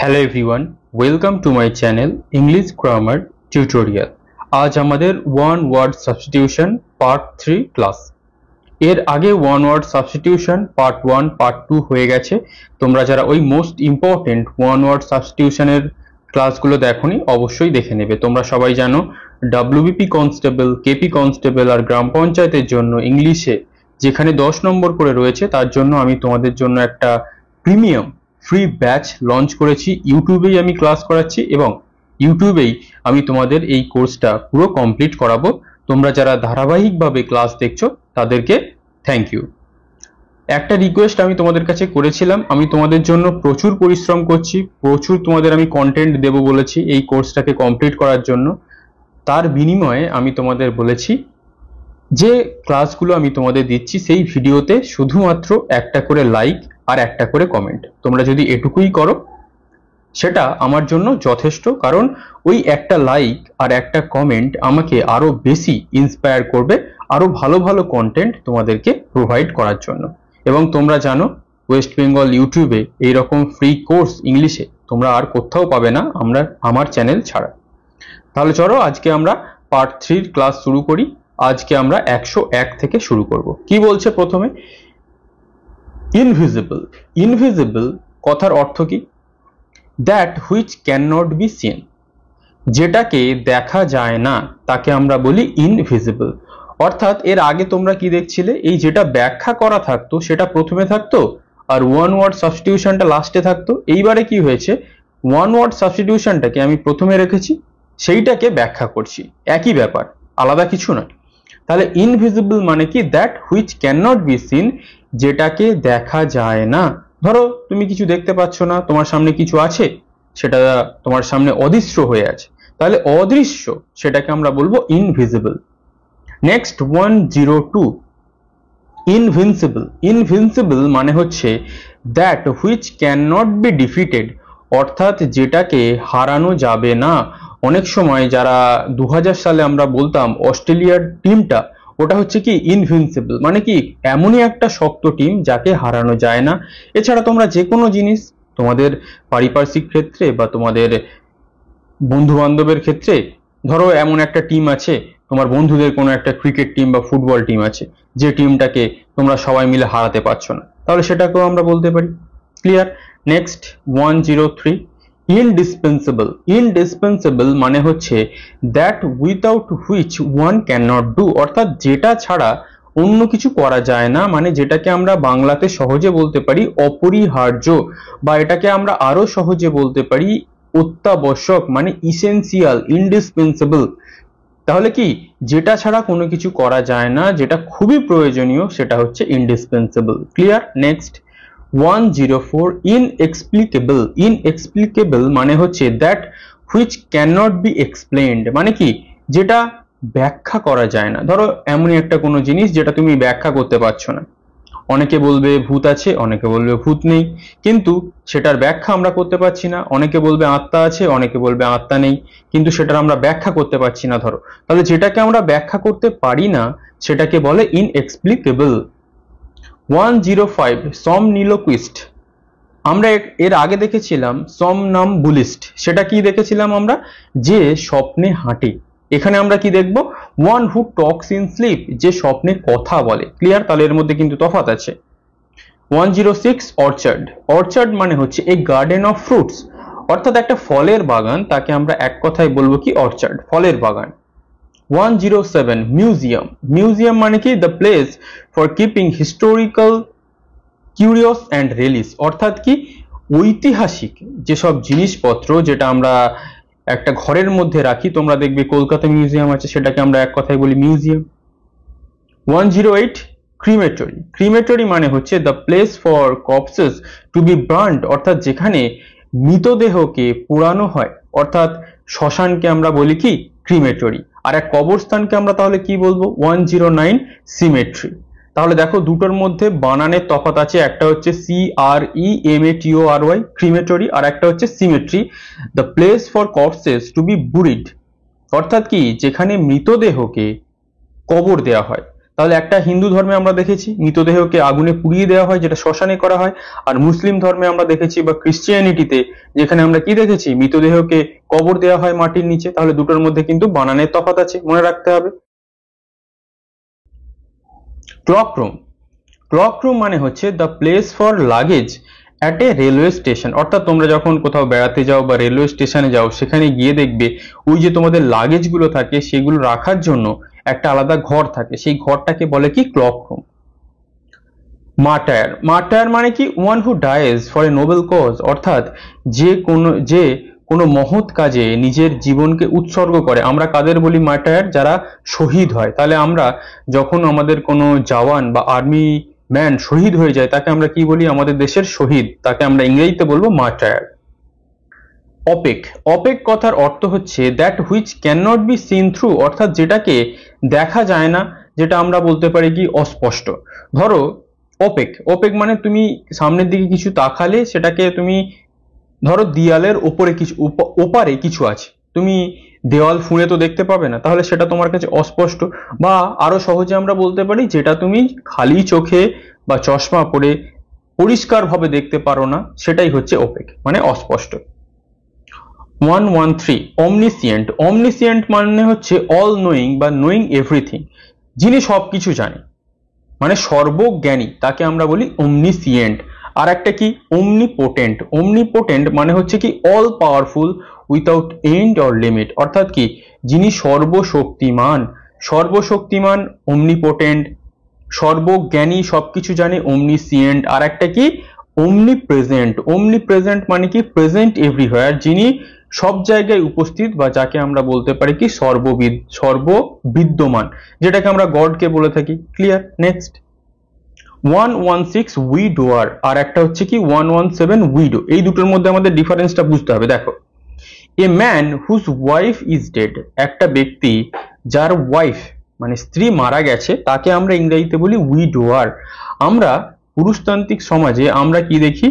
Hello everyone, welcome to my channel English grammar tutorial. আজ আমাদের one word substitution part 3 class. এর আগে one word substitution part 1 part 2 হয়ে গেছে। তোমরা যারা ওই মোস্ট ইম্পর্টেন্ট ওয়ান ওয়ার্ড সাবস্টিটিউশনের ক্লাসগুলো দেখোনি অবশ্যই দেখে নেবে। তোমরা সবাই জানো ডাব্লিউবিপি কনস্টেবল, কেপি কনস্টেবল আর গ্রাম পঞ্চায়েতের জন্য ইংলিশে যেখানে 10 নম্বর করে রয়েছে তার জন্য আমি তোমাদের জন্য একটা প্রিমিয়াম ফ্রি ব্যাচ লঞ্চ করেছি। ইউটিউবেই আমি ক্লাস করাচ্ছি এবং ইউটিউবেই আমি তোমাদের এই কোর্সটা পুরো কমপ্লিট করাবো। তোমরা যারা ধারাবাহিকভাবে ক্লাস দেখছো তাদেরকে থ্যাংক ইউ। একটা রিকোয়েস্ট আমি তোমাদের কাছে করেছিলাম, আমি তোমাদের জন্য প্রচুর পরিশ্রম করছি, প্রচুর তোমাদের আমি কন্টেন্ট দেব বলেছি এই কোর্সটাকে কমপ্লিট করার জন্য। তার বিনিময়ে আমি তোমাদের বলেছি যে ক্লাসগুলো আমি তোমাদের দিচ্ছি সেই ভিডিওতে শুধুমাত্র একটা করে লাইক আর একটা করে কমেন্ট। তোমরা যদি এটুকুই করো সেটা আমার জন্য যথেষ্ট, কারণ ওই একটা লাইক আর একটা কমেন্ট আমাকে আরো বেশি ইন্সপায়ার করবে আরো ভালো ভালো কন্টেন্ট তোমাদেরকে প্রোভাইড করার জন্য। এবং তোমরা জানো ওয়েস্ট বেঙ্গল ইউটিউবে এইরকম ফ্রি কোর্স ইংলিশে তোমরা আর কোথাও পাবে না আমার চ্যানেল ছাড়া। তাহলে চলো আজকে আমরা পার্ট 3 ক্লাস শুরু করি। আজকে আমরা 101 থেকে শুরু করব। কি বলছে প্রথমে? ইনভিজিবল। ইনভিজিবল কথার অর্থ কি? That which can not be seen, যেটাকে দেখা যায় না তাকে আমরা বলি ইনভিজিবল। অর্থাৎ এর আগে তোমরা কি দেখছিলে, এই যেটা ব্যাখ্যা করা থাকতো সেটা প্রথমে থাকতো আর ওয়ান ওয়ার্ড সাবস্টিটিউশনটা লাস্টে থাকতো। এইবারে কি হয়েছে, ওয়ান ওয়ার্ড সাবস্টিটিউশনটাকে আমি প্রথমে রেখেছি, সেইটাকে ব্যাখ্যা করছি। একই ব্যাপার, আলাদা কিছু নয়। তাহলে ইনভিজিবল মানে কি? That which can not be seen, যেটাকে দেখা যায় না। ধরো তুমি কিছু দেখতে পাচ্ছ না, তোমার সামনে কিছু আছে, সেটা তোমার সামনে অদৃশ্য হয়ে আছে, তাহলে অদৃশ্য সেটাকে আমরা বলবো ইনভিজিবল। Next 102, invincible. ইনভিনসিবল মানে হচ্ছে that which can not B defeated, অর্থাৎ যেটাকে হারানো যাবে না। অনেক সময় যারা 2000 সালে আমরা বলতাম অস্ট্রেলিয়ার টিমটা, ওটা হচ্ছে কি ইনভিনসিবল, মানে কি এমনই একটা শক্ত টিম যাকে হারানো যায় না। এছাড়া তোমরা যে কোনো জিনিস তোমাদের পারিপার্শ্বিক ক্ষেত্রে বা তোমাদের বন্ধু বান্ধবের ক্ষেত্রে, ধরো এমন একটা টিম আছে, তোমার বন্ধুদের কোনো একটা ক্রিকেট টিম বা ফুটবল টিম আছে, যে টিমটাকে তোমরা সবাই মিলে হারাতে পারছো না, তাহলে সেটাকেও আমরা বলতে পারি। ক্লিয়ার? Next 103, indispensable. ইনডিসপেন্সেবল মানে হচ্ছে that without which one can not do, অর্থাৎ যেটা ছাড়া অন্য কিছু করা যায় না, মানে যেটাকে আমরা বাংলাতে সহজে বলতে পারি অপরিহার্য, বা এটাকে আমরা আরো সহজে বলতে পারি অত্যাবশ্যক, মানে ইসেনশিয়াল, ইন্ডিসপেন্সেবল। তাহলে কি যেটা ছাড়া কোনো কিছু করা যায় না, যেটা খুবই প্রয়োজনীয়, সেটা হচ্ছে indispensable. Clear? Next 104, inexplicable. Inexplicable মানে হচ্ছে that which can not be explained, মানে কি যেটা ব্যাখ্যা করা যায় না। ধরো এমনই একটা কোনো জিনিস যেটা তুমি ব্যাখ্যা করতে পারছো না, অনেকে বলবে ভূত আছে, অনেকে বলবে ভূত নেই, কিন্তু সেটার ব্যাখ্যা আমরা করতে পারছি না। অনেকে বলবে আত্মা আছে, অনেকে বলবে আত্মা নেই, কিন্তু সেটার আমরা ব্যাখ্যা করতে পারছি না। ধরো তাহলে যেটাকে আমরা ব্যাখ্যা করতে পারি না সেটাকে বলে ইনএক্সপ্লিকেবল। 105, somniloquist। আমরা এর আগে দেখেছিলাম somnambulist, সেটা কি দেখেছিলাম আমরা, যে স্বপ্নে হাঁটে। এখানে আমরা কি দেখব, one who talks in sleep, যে স্বপ্নে কথা বলে। ক্লিয়ার? তাহলে এর মধ্যে কিন্তু তফাৎ আছে। 106, অর্চার্ড। অর্চার্ড মানে হচ্ছে এ গার্ডেন অফ ফ্রুটস, অর্থাৎ একটা ফলের বাগান, তাকে আমরা এক কথায় বলবো কি অর্চার্ড, ফলের বাগান। 107, মিউজিয়াম। মিউজিয়াম মানে কি the place for keeping historical curious and release, অর্থাৎ কি ঐতিহাসিক যেসব জিনিসপত্র যেটা আমরা একটা ঘরের মধ্যে রাখি, তোমরা দেখবে কলকাতা মিউজিয়াম আছে, সেটাকে আমরা এক কথায় বলি মিউজিয়াম। 108, ক্রিমেটরি। ক্রিমেটরি মানে হচ্ছে the place for corpses to be burned, অর্থাৎ যেখানে মৃতদেহকে পোড়ানো হয়, অর্থাৎ শ্মশানকে আমরা বলি কি ক্রিমেটরি। আর এক কবরস্থানকে আমরা তাহলে কি বলবো? 109, সিমেট্রি। তাহলে দেখো দুটোর মধ্যে বানানের তফাৎ আছে, একটা হচ্ছে CREMATORY ক্রিমেটরি, আর একটা হচ্ছে cemetery, the place for corpses to be buried, অর্থাৎ কি যেখানে মৃতদেহকে কবর দেওয়া হয়। তাহলে একটা হিন্দু ধর্মে আমরা দেখেছি মৃতদেহকে আগুনে পুড়িয়ে দেওয়া হয়, যেটা শ্মশানে করা হয়। আর মুসলিম ধর্মে আমরা দেখেছি বা ক্রিশ্চিয়ানিটিতে যেখানে আমরা কি দেখেছি মৃতদেহকে কবর দেওয়া হয় মাটির নিচে। তাহলে দুটোর মধ্যে কিন্তু বানানের তফাৎ আছে, মনে রাখতে হবে। ক্লক রুম, ক্লক রুম মানে হচ্ছে the place for luggage at a railway station. অর্থাৎ তোমরা যখন কোথাও বেড়াতে যাও বা রেলওয়ে স্টেশনে যাও, সেখানে গিয়ে দেখবে ওই যে তোমাদের লাগেজগুলো থাকে সেগুলো রাখার জন্য একটা আলাদা ঘর থাকে, সেই ঘরটাকে বলে কি ক্লক রুম। মার্টায়ার, মার্টায়ার মানে কি one who dies for a noble cause, অর্থাৎ যে কোনো মহৎ কাজে নিজের জীবনকে উৎসর্গ করে। আমরা কাদের বলি মার্টায়ার? যারা শহীদ হয়। তাহলে আমরা যখন আমাদের কোনো জওয়ান বা আর্মি ম্যান শহীদ হয়ে যায় তাকে আমরা কি বলি? আমাদের দেশের শহীদ, তাকে আমরা ইংরেজিতে বলবো মার্টায়ার। অপেক, অপেক কথার অর্থ হচ্ছে that which can not be seen through, অর্থাৎ যেটাকে দেখা যায় না, যেটা আমরা বলতে পারি কি অস্পষ্ট। ধরো ওপেক, ওপেক মানে তুমি সামনের দিকে কিছু তাকালে সেটাকে তুমি ধরো দেয়ালের ওপরে কিছু ওপারে কিছু আছে, তুমি দেওয়াল ফুঁড়ে তো দেখতে পাবে না, তাহলে সেটা তোমার কাছে অস্পষ্ট। বা আরো সহজে আমরা বলতে পারি যেটা তুমি খালি চোখে বা চশমা পরে পরিষ্কারভাবে দেখতে পারো না, সেটাই হচ্ছে ওপেক মানে অস্পষ্ট। 113 অমনিসিয়েন্ট, অমনিসিয়েন্ট মানে হচ্ছে অল নোয়িং বা নোয়িং এভরিথিং, যিনি সবকিছু জানে মানে সর্বজ্ঞানী, তাকে আমরা বলি অমনিসিয়েন্ট। আর একটা কি ওমনিপোটেন্ট, ওমনিপোটেন্ট মানে হচ্ছে কি all powerful without end or limit, অর্থাৎ কি যিনি সর্বশক্তিমান, সর্বশক্তিমান ওমনিপোটেন্ট, সর্বজ্ঞানী সবকিছু জানে ওমনিসিয়েন্ট। আর একটা কি ওমনিপ্রেজেন্ট, ওমনিপ্রেজেন্ট মানে কি প্রেজেন্ট এভরিহোয়ার, যিনি সব জায়গায় উপস্থিত বা যাকে আমরা বলতে পারি কি সর্ববিদ্যমান, যেটাকে আমরা গডকে বলে থাকি। ক্লিয়ার? নেক্সট 116 উইডোয়ার, আর একটা হচ্ছে কি 117 উইডো। এই দুটোর মধ্যে আমাদের ডিফারেন্সটা বুঝতে হবে। দেখো, a man whose wife is dead, একটা ব্যক্তি যার ওয়াইফ মানে স্ত্রী মারা গেছে তাকে আমরা ইংরেজিতে বলি উইডোয়ার। আমরা পুরুষতান্ত্রিক সমাজে আমরা কি দেখি,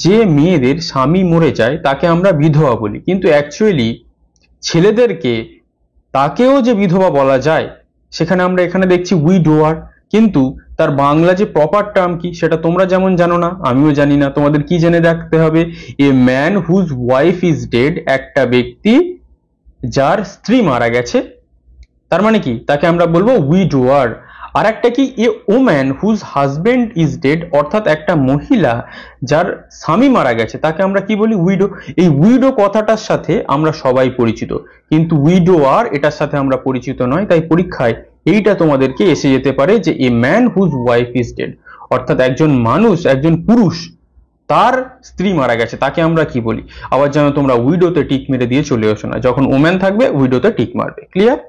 যে মেয়েদের স্বামী মরে যায় তাকে আমরা বিধবা বলি, কিন্তু অ্যাকচুয়ালি ছেলেদেরকে তাকেও যে বিধবা বলা যায় সেখানে আমরা এখানে দেখছি উইডোয়ার, কিন্তু তার বাংলা যে প্রপার টার্ম কি সেটা তোমরা যেমন জানো না আমিও জানি না, তোমাদের কি জেনে রাখতে হবে? A man whose wife is dead, একটা ব্যক্তি যার স্ত্রী মারা গেছে, তার মানে কি তাকে আমরা বলবো উইডোয়ার। আর একটা কি a woman whose husband is dead, অর্থাৎ একটা মহিলা যার স্বামী মারা গেছে তাকে আমরা কি বলি? উইডো। এই উইডো কথাটার সাথে আমরা সবাই পরিচিত, কিন্তু উইডোয়ার এটার সাথে আমরা পরিচিত নয়। তাই পরীক্ষায় এইটা তোমাদেরকে এসে যেতে পারে যে a man whose wife is dead, অর্থাৎ একজন মানুষ, একজন পুরুষ তার স্ত্রী মারা গেছে তাকে আমরা কি বলি। আবার যেন তোমরা উইডোতে টিক মেরে দিয়ে চলে আসো না, যখন ওম্যান থাকবে উইডোতে টিক মারবে। ক্লিয়ার?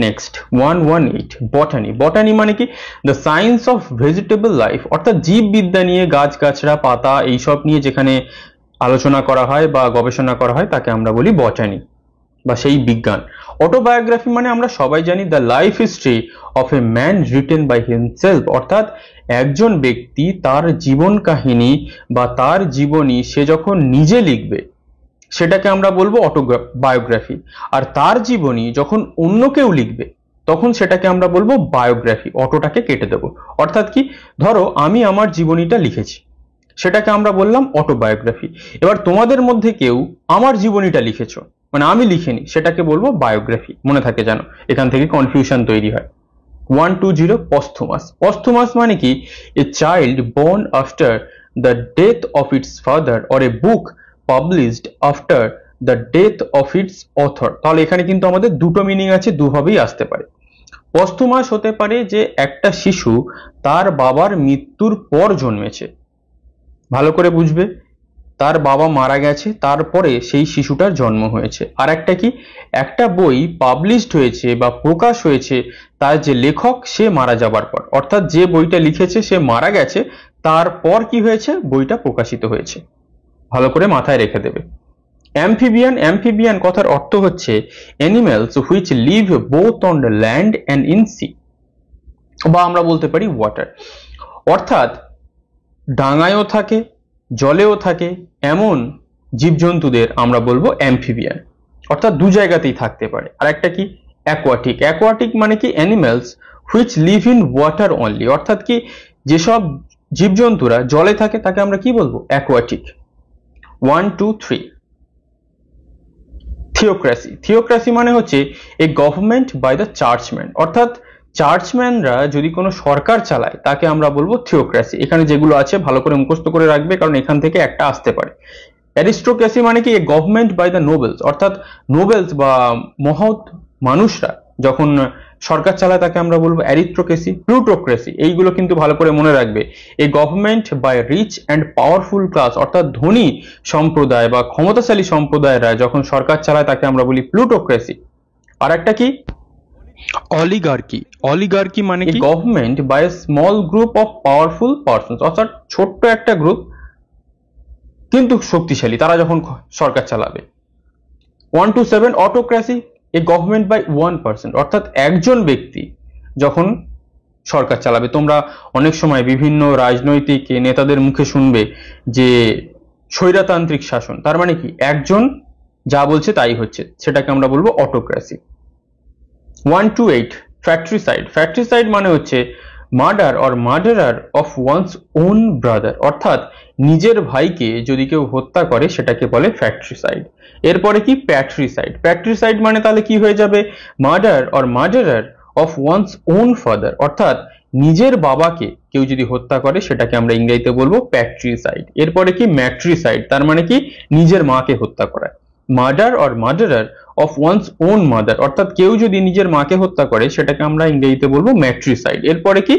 নেক্সট 118 বটানি, বটানি মানে কি the science of vegetable life, অর্থাৎ জীববিদ্যা নিয়ে গাছগাছড়া পাতা এইসব নিয়ে যেখানে আলোচনা করা হয় বা গবেষণা করা হয় তাকে আমরা বলি বটানি বা সেই বিজ্ঞান। অটোবায়োগ্রাফি মানে আমরা সবাই জানি the life history of a man written by himself, অর্থাৎ একজন ব্যক্তি তার জীবন কাহিনী বা তার জীবনী সে যখন নিজে লিখবে সেটাকে আমরা বলবো অটোবায়োগ্রাফি। আর তার জীবনী যখন অন্য কেউ লিখবে তখন সেটাকে আমরা বলবো বায়োগ্রাফি, অটোটাকে কেটে দেবো। অর্থাৎ কি, ধরো আমি আমার জীবনীটা লিখেছি সেটাকে আমরা বললাম অটোবায়োগ্রাফি, এবার তোমাদের মধ্যে কেউ আমার জীবনীটা লিখেছো মানে আমি লিখিনি সেটাকে বলবো বায়োগ্রাফি। মনে থাকে জানো, এখান থেকে কনফিউশন তৈরি হয়। 120 পস্থুমাস, পস্থুমাস মানে কি a child born after the death of its father or a book published after the death of its author। তাহলে এখানে কিন্তু আমাদের দুটো মিনিং আছে, দুভাবেই আসতে পারে। পস্থুমাস হতে পারে যে একটা শিশু তার বাবার মৃত্যুর পর জন্মেছে, ভালো করে বুঝবে, তার বাবা মারা গেছে তারপরে সেই শিশুটার জন্ম হয়েছে। আর একটা কি, একটা বই পাবলিশড হয়েছে বা প্রকাশ হয়েছে তার যে লেখক সে মারা যাবার পর, অর্থাৎ যে বইটা লিখেছে সে মারা গেছে তারপর কি হয়েছে, বইটা প্রকাশিত হয়েছে। ভালো করে মাথায় রেখে দেবে। অ্যাম্ফিবিয়ান, অ্যাম্ফিবিয়ান কথার অর্থ হচ্ছে animals which live both on the land and in sea, বা আমরা বলতে পারি ওয়াটার, অর্থাৎ ডাঙায়ও থাকে জলেও থাকে এমন জীবজন্তুদের আমরা বলবো অ্যাম্ফিবিয়ান, অর্থাৎ দু জায়গাতেই থাকতে পারে। আর একটা কি অ্যাকোয়াটিক, অ্যাকোয়াটিক মানে কি animals which live in water only, অর্থাৎ কি যেসব জীবজন্তুরা জলে থাকে তাকে আমরা কি বলবো? অ্যাকোয়াটিক। 1 2 3 থিওক্রেসি। থিওক্রেসি মানে হচ্ছে এ গভর্নমেন্ট বাই দ্য চার্চম্যান, অর্থাৎ চার্চম্যানরা যদি কোনো সরকার চালায় তাকে আমরা বলবো থিওক্রেসি। এখানে যেগুলো আছে ভালো করে মুখস্থ করে রাখবে, কারণ এখান থেকে একটা আসতে পারে। অ্যারিস্টোক্রেসি মানে কি a government by the nobles, অর্থাৎ নোবেলস বা মহৎ মানুষরা যখন সরকার চালায় তাকে আমরা বলবো অ্যারিস্টোক্রেসি। প্লুটোক্রেসি, এইগুলো কিন্তু ভালো করে মনে রাখবে। A government by rich and powerful class, অর্থাৎ ধনী সম্প্রদায় বা ক্ষমতাশালী সম্প্রদায়রা যখন সরকার চালায় তাকে আমরা বলি প্লুটোক্রেসি। আর একটা কি? অলিগার্কি। অলিগার্কি মানে কি government by a small group of powerful persons, অর্থাৎ ছোট্ট একটা গ্রুপ কিন্তু শক্তিশালী, তারা যখন সরকার চালাবে। 1 to 7 autocracy, a government by 1%, অর্থাৎ একজন ব্যক্তি যখন সরকার চালাবে। তোমরা অনেক সময় বিভিন্ন রাজনৈতিক নেতাদের মুখে শুনবে যে স্বৈরতান্ত্রিক শাসন, তার মানে কি একজন যা বলছে তাই হচ্ছে, সেটাকে আমরা বলবো অটোক্রেসি। 1 to 8 ফ্যাক্ট্রিসাইড। ফ্যাক্ট্রিসাইড মানে হচ্ছে murder or murderer of one's own brother, অর্থাৎ নিজের ভাইকে যদি কেউ হত্যা করে সেটাকে বলে ফ্যাক্ট্রিসাইড। এরপরে কি? প্যাট্রিসাইড। প্যাট্রিসাইড মানে তাহলে কি হয়ে যাবে? Murder or murderer of one's own father, অর্থাৎ নিজের বাবাকে কেউ যদি হত্যা করে সেটাকে আমরা ইংরেজিতে বলবো প্যাট্রিসাইড। এরপরে কি? ম্যাট্রিসাইড, তার মানে কি নিজের মাকে হত্যা করা। Murder or murderer of one's own mother, অর্থাৎ কেউ যদি নিজের মাকে হত্যা করে সেটাকে আমরা ইংরেজিতে বলবো ম্যাট্রিসাইড। এরপরে কি?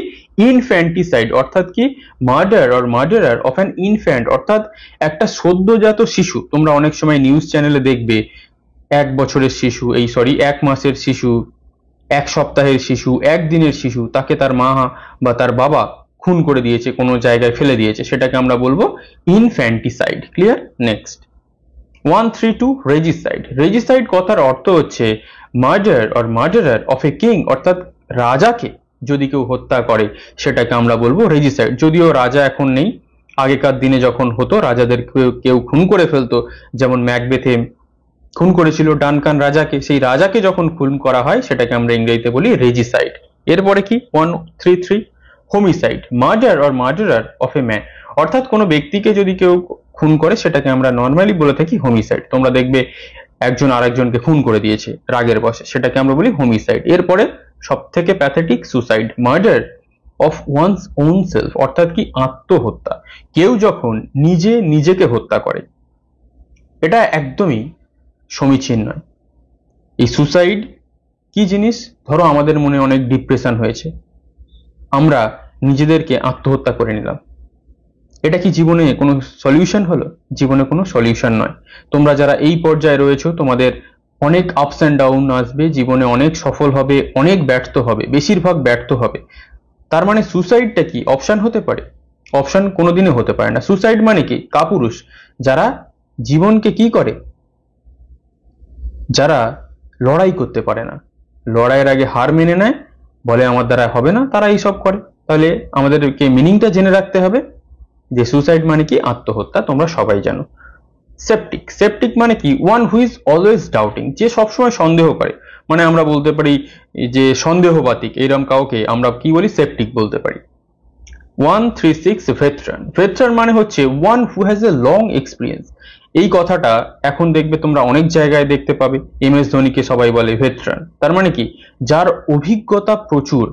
ইনফ্যান্টিসাইড, অর্থাৎ কি murder or murderer of an infant, অর্থাৎ একটা সদ্যজাত শিশু। তোমরা অনেক সময় নিউজ চ্যানেলে দেখবে 1 বছরের শিশু, 1 মাসের শিশু, 1 সপ্তাহের শিশু, 1 দিনের শিশু, তাকে তার মা বা তার বাবা খুন করে দিয়েছে, কোনো জায়গায় ফেলে দিয়েছে, সেটাকে আমরা বলবো ইনফ্যান্টিসাইড। ক্লিয়ার? নেক্সট 132 রেজিসাইড। রেজিসাইড কথার অর্থ হচ্ছে murder or murderer of a king, অর্থাৎ রাজাকে যদি কেউ হত্যা করে সেটাকে আমরা বলবো রেজিসাইড। যদিও রাজা এখন নেই, আগেকার দিনে যখন হতো রাজাদের কেউ খুন করে ফেলতো, যেমন ম্যাকবেথে খুন করেছিল ডানকান রাজাকে, সেই রাজাকে যখন খুন করা হয় সেটাকে আমরা ইংরেজিতে বলি রেজিসাইড। এরপরে কি? 133 homicide. Murder or murderer of a man, অর্থাৎ কোনো ব্যক্তিকে যদি কেউ খুন করে সেটাকে আমরা নর্মালি বলে থাকি হোমিসাইড। তোমরা দেখবে একজন আরেকজনকে খুন করে দিয়েছে রাগের বশে, সেটাকে আমরা বলি হোমিসাইড। এরপরে সব থেকে pathetic suicide. Murder of one's own self, অর্থাৎ কি আত্মহত্যা, কেউ যখন নিজেকে হত্যা করে, এটা একদমই সমীচীন নয়। এই সুসাইড কি জিনিস? ধরো আমাদের মনে অনেক ডিপ্রেশন হয়েছে, আমরা নিজেদেরকে আত্মহত্যা করে নিলাম, এটা কি জীবনে কোনো সলিউশন হলো? জীবনে কোনো সলিউশন নয়। তোমরা যারা এই পর্যায়ে রয়েছো তোমাদের অনেক আপস অ্যান্ড ডাউন আসবে, জীবনে অনেক সফল হবে, অনেক ব্যর্থ হবে, বেশিরভাগ ব্যর্থ হবে। তার মানে সুসাইডটা কি অপশন হতে পারে? অপশন কোনোদিনই হতে পারে না। সুসাইড মানে কি? কাপুরুষ, যারা জীবনকে কি করে, যারা লড়াই করতে পারে না, লড়াইয়ের আগে হার মেনে নেয়, বলে আমার দ্বারা হবে না, তারা এইসব করে। তাহলে আমাদেরকে মিনিংটা জেনে রাখতে হবে যে সুসাইড মানে কি আত্মহত্যা, তোমরা সবাই জানো। সেপটিক। সেপটিক মানে কি? One who is always doubting, যে সবসময় সন্দেহ করে, মানে আমরা বলতে পারি যে সন্দেহবাতিক, এরকম কাউকে আমরা কি বলি? সেপটিক বলতে পারি। 136 ভেটরান। ভেটরান মানে হচ্ছে one who has a long experience. এই কথাটা এখন দেখবে তোমরা অনেক জায়গায় দেখতে পাবে, MS ধোনিকে সবাই বলে ভেটরান। তার মানে কি? যার অভিজ্ঞতা প্রচুর।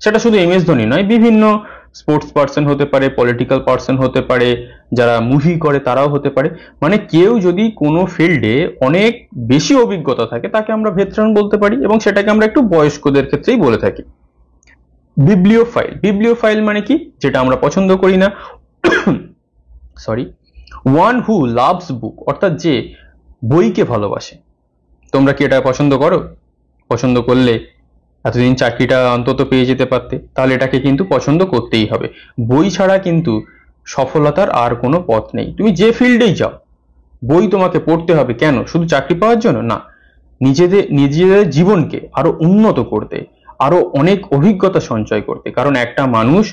সেটা শুধু MS ধোনি নয়, বিভিন্ন স্পোর্টস পার্সন হতে পারে, পলিটিক্যাল পার্সন হতে পারে, যারা মুভি করে তারাও হতে পারে। মানে কেউ যদি কোনো ফিল্ডে অনেক বেশি অভিজ্ঞতা থাকে তাকে আমরা ভেটরান বলতে পারি, এবং সেটাকে আমরা একটু বয়স্কদের ক্ষেত্রেই বলে থাকি। বিবলিওফাইল। বিবলিওফাইল মানে কি? যেটা আমরা পছন্দ করি না, সরি, ওয়ান হু লাভস বুক, অর্থাৎ যে বইকে ভালোবাসে। তোমরা কি এটা পছন্দ করো? পছন্দ করলে এতদিন চাকরিটা অন্তত পেয়ে যেতে পারতে, তাহলে এটাকে কিন্তু পছন্দ করতেই হবে। বই ছাড়া কিন্তু সফলতার আর কোনো পথ নেই। তুমি যে ফিল্ডেই যাও, বই তোমাকে পড়তে হবে। কেন? শুধু চাকরি পাওয়ার জন্য না, নিজেদের জীবনকে আরো উন্নত করতে, আরো অনেক অভিজ্ঞতা সঞ্চয় করতে। কারণ একটা মানুষ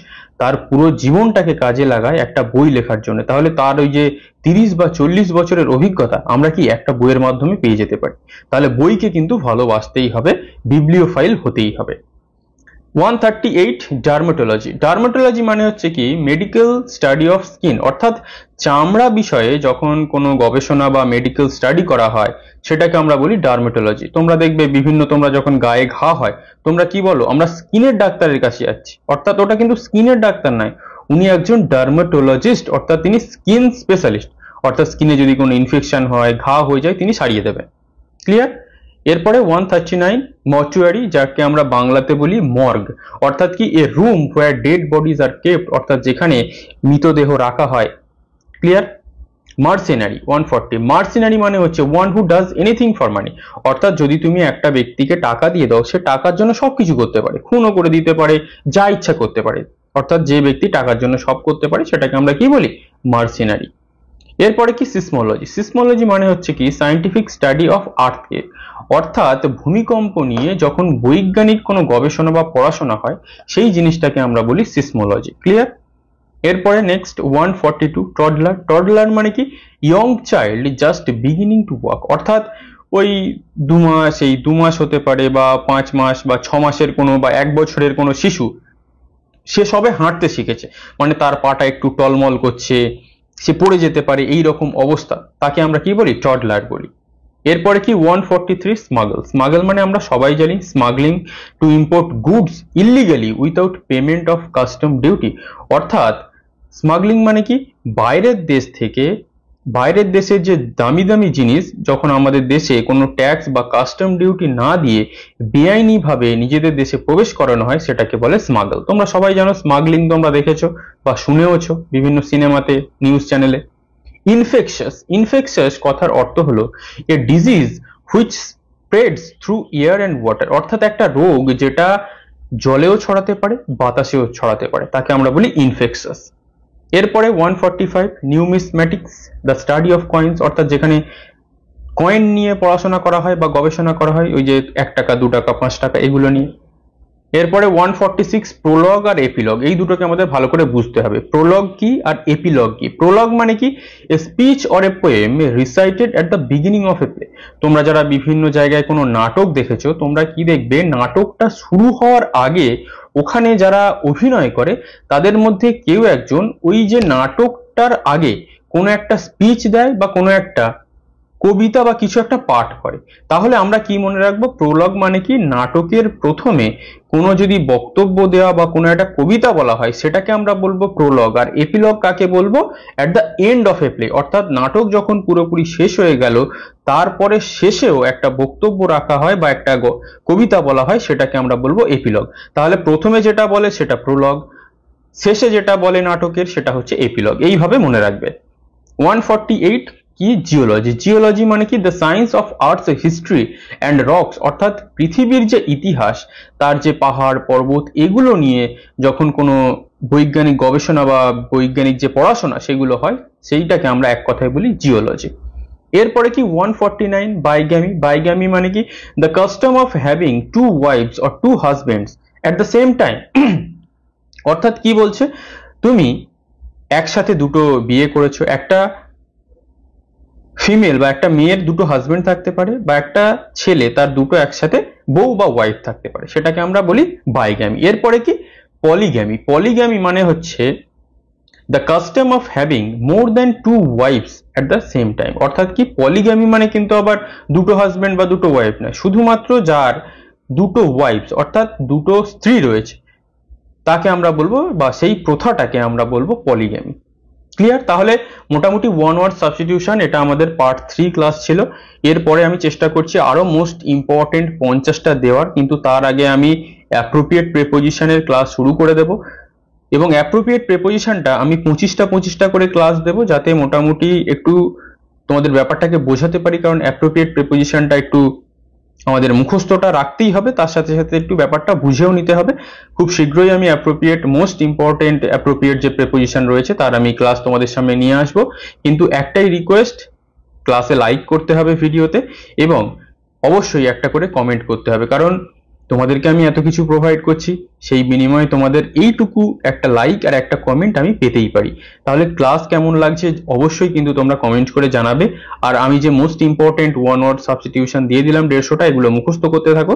তার পুরো জীবনটাকে কাজে লাগায় একটা বই লেখার জন্য, তাহলে তার ওই যে 30 বা 40 বছরের অভিজ্ঞতা আমরা কি একটা বইয়ের মাধ্যমে পেয়ে যেতে পারি। তাহলে বইকে কিন্তু ভালোবাসতেই হবে, বিবলিওফাইল হতেই হবে। 138 ডার্মাটোলজি। ডার্মাটোলজি মানে হচ্ছে কি মেডিকেল স্টাডি অফ স্কিন, অর্থাৎ চামড়া বিষয়ে যখন কোনো গবেষণা বা মেডিকেল স্টাডি করা হয় সেটাকে আমরা বলি ডার্মাটোলজি। তোমরা দেখবে বিভিন্ন, তোমরা যখন গায়ে ঘা হয় তোমরা কি বলো, আমরা স্কিনের ডাক্তারের কাছে যাচ্ছি, অর্থাৎ ওটা কিন্তু স্কিনের ডাক্তার নয়, উনি একজন ডার্মাটোলজিস্ট, অর্থাৎ তিনি স্কিন স্পেশালিস্ট, অর্থাৎ স্কিনে যদি কোনো ইনফেকশন হয়, ঘা হয়ে যায়, তিনি সারিয়ে দেবেন। ক্লিয়ার? এরপরে 139 মর্চুয়ারি, যাকে আমরা বাংলাতে বলি মর্গ, অর্থাৎ কি a room where dead bodies are kept, অর্থাৎ যেখানে মৃতদেহ রাখা হয়। ক্লিয়ার? মার্সেনারি 140, মার্সেনারি মানে হচ্ছে one who does anything for money, অর্থাৎ যদি তুমি একটা ব্যক্তিকে টাকা দিয়ে দাও, সে টাকার জন্য সবকিছু করতে পারে, খুনও করে দিতে পারে, যা ইচ্ছা করতে পারে, অর্থাৎ যে ব্যক্তি টাকার জন্য সব করতে পারে সেটাকে আমরা কি বলি, মার্সেনারি। এরপরে কি সিসমোলজি। সিসমোলজি মানে হচ্ছে কি সায়েন্টিফিক স্টাডি অফ আর্থকেক, অর্থাৎ ভূমিকম্প নিয়ে যখন বৈজ্ঞানিক কোনো গবেষণা বা পড়াশোনা হয় সেই জিনিসটাকে আমরা বলি সিসমোলজি। ক্লিয়ার? এরপরে নেক্সট 142 টডলার। টডলার মানে কি young child just beginning to walk, অর্থাৎ ওই 2 মাস, এই 2 মাস হতে পারে বা 5 মাস বা 6 মাসের কোনো বা 1 বছরের কোনো শিশু, সে সবে হাঁটতে শিখেছে, মানে তার পাটা একটু টলমল করছে, সে পড়ে যেতে পারে, এই রকম অবস্থা, তাকে আমরা কি বলি, টডলার বলি। এরপরে কি 143 স্মাগল। স্মাগল মানে আমরা সবাই জানি smuggling two import goods illegally without payment of custom duty, অর্থাৎ স্মাগলিং মানে কি বাইরের দেশ থেকে, বাইরের দেশের যে দামি দামি জিনিস যখন আমাদের দেশে কোনো ট্যাক্স বা কাস্টম ডিউটি না দিয়ে বেআইনি ভাবে নিজেদের দেশে প্রবেশ করানো হয় সেটাকে বলে স্মাগল। তোমরা সবাই জানো স্মাগলিং, তোমরা দেখেছো বা শুনেওছো বিভিন্ন সিনেমাতে, নিউজ চ্যানেলে। ইনফেকশাস। ইনফেকশাস কথার অর্থ হলো এ disease which spreads through air and water, অর্থাৎ একটা রোগ যেটা জলেও ছড়াতে পারে, বাতাসেও ছড়াতে পারে, তাকে আমরা বলি ইনফেকশাস। এরপরে 145 numismatics, the study of coins, অর্থাৎ যেখানে কয়েন নিয়ে পড়াশোনা করা হয় বা গবেষণা করা হয়, ওই যে 1 টাকা 2 টাকা 5 টাকা এগুলো নিয়ে। এরপরে 146 প্রোলগ আর এপিলগ, এই দুটোকে আমাদের ভালো করে বুঝতে হবে। প্রোলগ কি আর এপিলগ কি? প্রোলগ মানে কি a speech or a poem recited at the beginning of A play. তোমরা যারা বিভিন্ন জায়গায় কোনো নাটক দেখেছো, তোমরা কি দেখবে নাটকটা শুরু হওয়ার আগে ওখানে যারা অভিনয় করে তাদের মধ্যে কেউ একজন ওই যে নাটকটার আগে কোনো একটা স্পিচ দেয় বা কোনো একটা কবিতা বা কিছু একটা পাঠ করে। তাহলে আমরা কি মনে রাখবো, প্রোলগ মানে কি নাটকের প্রথমে কোনো যদি বক্তব্য দেওয়া বা কোনো একটা কবিতা বলা হয় সেটাকে আমরা বলবো প্রোলগ। আর এপিলগ কাকে বলবো, at the end of A play, অর্থাৎ নাটক যখন পুরোপুরি শেষ হয়ে গেল তারপরে শেষেও একটা বক্তব্য রাখা হয় বা একটা কবিতা বলা হয়, সেটাকে আমরা বলবো এপিলগ। তাহলে প্রথমে যেটা বলে সেটা প্রোলগ, শেষে যেটা বলে নাটকের সেটা হচ্ছে এপিলগ, এইভাবে মনে রাখবে। 148 কি জিওলজি। জিওলজি মানে কি the science of earths history and rocks, অর্থাৎ পৃথিবীর যে ইতিহাস, তার যে পাহাড় পর্বত এগুলো নিয়ে যখন কোনো বৈজ্ঞানিক গবেষণা বা বৈজ্ঞানিক যে পড়াশোনা সেগুলো হয়, সেইটাকে আমরা এক কথায় বলি জিওলজি। এরপরে কি 149 বাইগ্যামি। বাইগ্যামি মানে কি the custom of having 2 wife's or 2 husband's at the same time, অর্থাৎ কি বলছে, তুমি একসাথে দুটো বিয়ে করেছো, একটা ফিমেল বা একটা মেয়ের দুটো হাজবেন্ড থাকতে পারে, বা একটা ছেলে তার দুটো একসাথে বউ বা ওয়াইফ থাকতে পারে, সেটাকে আমরা বলি বাইগ্যামি। এরপরে কি পলিগ্যামি। পলিগ্যামি মানে হচ্ছে the custom of having more than 2 wife's at the same time, অর্থাৎ কি পলিগ্যামি মানে কিন্তু আবার দুটো হাজবেন্ড বা দুটো ওয়াইফ নয়, শুধুমাত্র যার দুটো ওয়াইফস অর্থাৎ দুটো স্ত্রী রয়েছে তাকে আমরা বলবো, বা সেই প্রথাটাকে আমরা বলবো পলিগ্যামি। ক্লিয়ার? তাহলে মোটামুটি 1 ওয়ার্ড সাবস্টিটিউশন এটা আমাদের পার্ট 3 ক্লাস ছিল। এরপরে আমি চেষ্টা করছি আরো মোস্ট ইম্পর্টেন্ট 50টা দেওয়ার, কিন্তু তার আগে আমি অ্যাপ্রোপ্রিয়েট প্রিপোজিশনের ক্লাস শুরু করে দেব, এবং অ্যাপ্রোপ্রিয়েট প্রিপোজিশনটা আমি 25টা করে ক্লাস দেব, যাতে মোটামুটি একটু তোমাদের ব্যাপারটাকে বোঝাতে পারি, কারণ অ্যাপ্রোপ্রিয়েট প্রিপোজিশনটা একটু আমাদের মুখস্থটা রাখতেই হবে, তার সাথে সাথে একটু ব্যাপারটা বুঝেও নিতে হবে। খুব শীঘ্রই আমি অ্যাপ্রোপ্রিয়েট মোস্ট ইম্পর্টেন্ট অ্যাপ্রোপ্রিয়েট যে প্রিপোজিশন রয়েছে তার আমি ক্লাস তোমাদের সামনে নিয়ে আসব। কিন্তু একটাই রিকোয়েস্ট, ক্লাসে লাইক করতে হবে ভিডিওতে, এবং অবশ্যই একটা করে কমেন্ট করতে হবে, কারণ তোমাদেরকে আমি এত কিছু প্রোভাইড করছি, সেই বিনিময়ে তোমাদের এইটুকু একটা লাইক আর একটা কমেন্ট আমি পেতেই পারি। তাহলে ক্লাস কেমন লাগছে অবশ্যই কিন্তু তোমরা কমেন্ট করে জানাবে। আর আমি যে মোস্ট ইম্পর্টেন্ট 1 ওয়ার্ড সাবস্টিটিউশন দিয়ে দিলাম 150টা, এগুলো মুখস্থ করতে থাকো,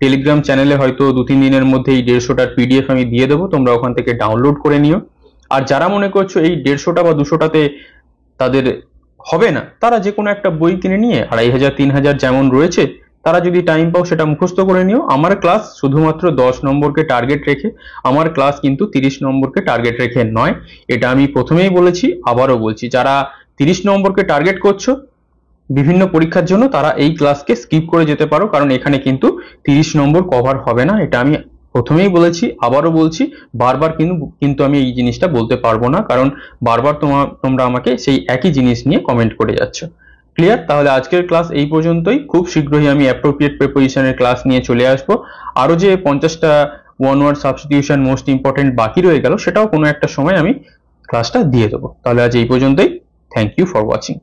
টেলিগ্রাম চ্যানেলে হয়তো 2-3 দিনের মধ্যে এই 150টার পিডিএফ আমি দিয়ে দেবো, তোমরা ওখান থেকে ডাউনলোড করে নিও। আর যারা মনে করছো এই 150টা বা 200টাতে তাদের হবে না, তারা যে কোনো একটা বই কিনে নিয়ে 2500-3000 যেমন রয়েছে, তারা যদি টাইম পাও সেটা মুখস্থ করে নিও। আমার ক্লাস শুধুমাত্র 10 নম্বরকে টার্গেট রেখে, আমার ক্লাস কিন্তু 30 নম্বরকে টার্গেট রেখে নয়। এটা আমি প্রথমেই বলেছি, আবারও বলছি, যারা 30 নম্বরকে টার্গেট করছো বিভিন্ন পরীক্ষার জন্য, তারা এই ক্লাসকে স্কিপ করে যেতে পারো, কারণ এখানে কিন্তু 30 নম্বর কভার হবে না। এটা আমি প্রথমেই বলেছি, আবারও বলছি, বারবার কিন্তু আমি এই জিনিসটা বলতে পারবো না, কারণ বারবার তোমরা আমাকে সেই একই জিনিস নিয়ে কমেন্ট করে যাচ্ছ। ক্লিয়ার? তাহলে আজকের ক্লাস এই পর্যন্তই। খুব শীঘ্রই আমি অ্যাপ্রোপ্রিয়েট প্রিপোজিশনের ক্লাস নিয়ে চলে আসবো। আরো যে 50টা one word substitution most important বাকি রয়ে গেল, সেটাও কোনো একটা সময় আমি ক্লাসটা দিয়ে দেবো। তাহলে আজ এই পর্যন্তই। Thank you for watching.